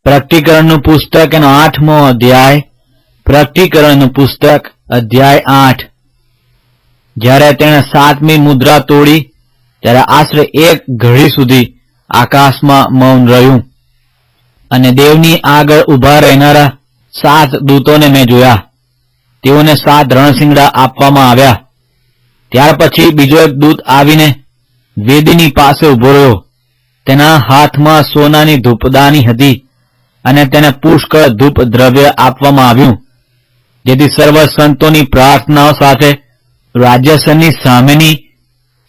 પ્રકટીકરણનું પુસ્તક એનો 8મો અધ્યાય. પ્રકટીકરણનું પુસ્તક અધ્યાય 8. જ્યારે તેણે 7મી મુદ્રા તોડી ત્યારે આશરે 1 ઘડી સુધી આકાશમાં મૌન રહ્યું. અને દેવની આગળ ઊભા રહેનારા 7 દૂતોને મેં જોયા. તેઓને 7 રણશીંગડા આપવામાં આવ્યા. ત્યાર પછી બીજો એક દૂત આવીને વેદીની પાસે ઊભો રહ્યો. તેના હાથમાં સોનાની ધૂપદાની હતી અને તેને પુષ્કળ ધૂપ દ્રવ્ય આપવામાં આવ્યું, જેથી સર્વ સંતોની પ્રાર્થનાઓ સાથે રાજ્યસનની સામેની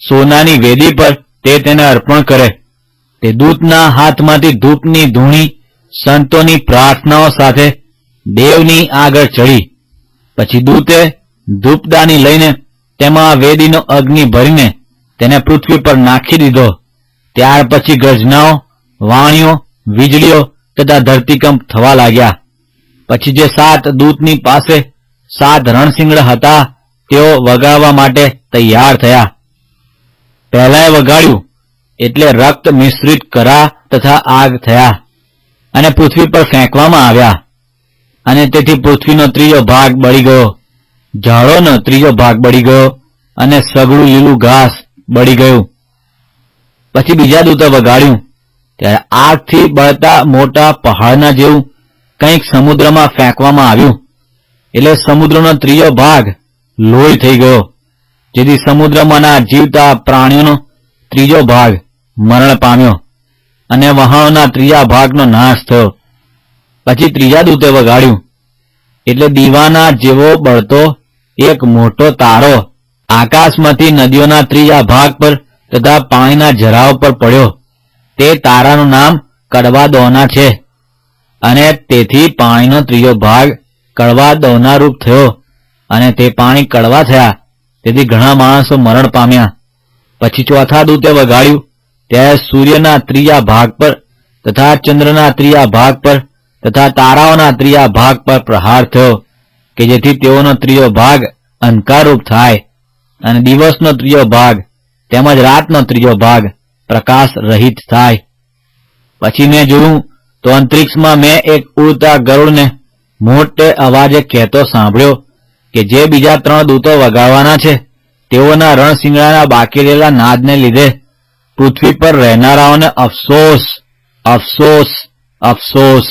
સોનાની વેદી પર તે તેને અર્પણ કરે. તે દૂતના હાથમાંથી ધૂપની ધૂણી સંતોની પ્રાર્થનાઓ સાથે દેવની આગળ ચડી. પછી દૂતે ધૂપદાની લઈને તેમાં વેદીનો અગ્નિ ભરીને તેને પૃથ્વી પર નાખી દીધો. ત્યાર પછી ગર્જનાઓ, વાણીઓ, વીજળીઓ તથા ધરતીકંપ થવા લાગ્યા. પછી જે 7 દૂતની પાસે 7 રણશીંગડા હતા તેઓ વગાડવા માટે તૈયાર થયા. પહેલાએ વગાડ્યું એટલે રક્ત મિશ્રિત કરા તથા આગ થયા અને પૃથ્વી પર ફેંકવામાં આવ્યા. અને તેથી પૃથ્વીનો 3યો ભાગ બળી ગયો, ઝાડોનો 3યો ભાગ બળી ગયો અને સઘળું લીલું ઘાસ બળી ગયું. પછી બીજા દૂતે વગાડ્યું ત્યારે આગથી બળતા મોટા પહાડના જેવું કંઈક સમુદ્રમાં ફેંકવામાં આવ્યું. એટલે સમુદ્રનો 3યો ભાગ લોહી થઈ ગયો, જેથી સમુદ્રમાંના જીવતા પ્રાણીઓનો 3જો ભાગ મરણ પામ્યો અને વહાણોના 3જા ભાગનો નાશ થયો. પછી ત્રીજા દૂતે વગાડ્યું એટલે દીવાના જેવો બળતો એક મોટો તારો આકાશમાંથી નદીઓના 3જા ભાગ પર તથા પાણીના ઝરાવ પર પડ્યો. તે તારાનું નામ કડવા દોના છે અને તેથી પાણીનો 3જો ભાગ કડવા દોના રૂપ થયો અને તે પાણી કડવા થયા, તેથી ઘણા માણસો મરણ પામ્યા. પછી ચોથા દૂતે વગાડ્યું ત્યારે સૂર્યના 3જા ભાગ પર તથા ચંદ્રના 3જા ભાગ પર તથા તારાઓના 3જા ભાગ પર પ્રહાર થયો, કે જેથી તેઓનો 3જો ભાગ અંધકારરૂપ થાય અને દિવસનો 3જો ભાગ તેમજ રાતનો 3જો ભાગ પ્રકાશ રહિત થાય. પછી મેં જોયું તો અંતરિક્ષમાં મેં એક ઉડતા ગરુડને મોટે અવાજે કહેતો સાંભળ્યો કે જે બીજા 3 દૂતો વગાડવાના છે તેઓના રણશીંગડાના બાકી રહેલા નાદને લીધે પૃથ્વી પર રહેનારાઓને અફસોસ, અફસોસ, અફસોસ.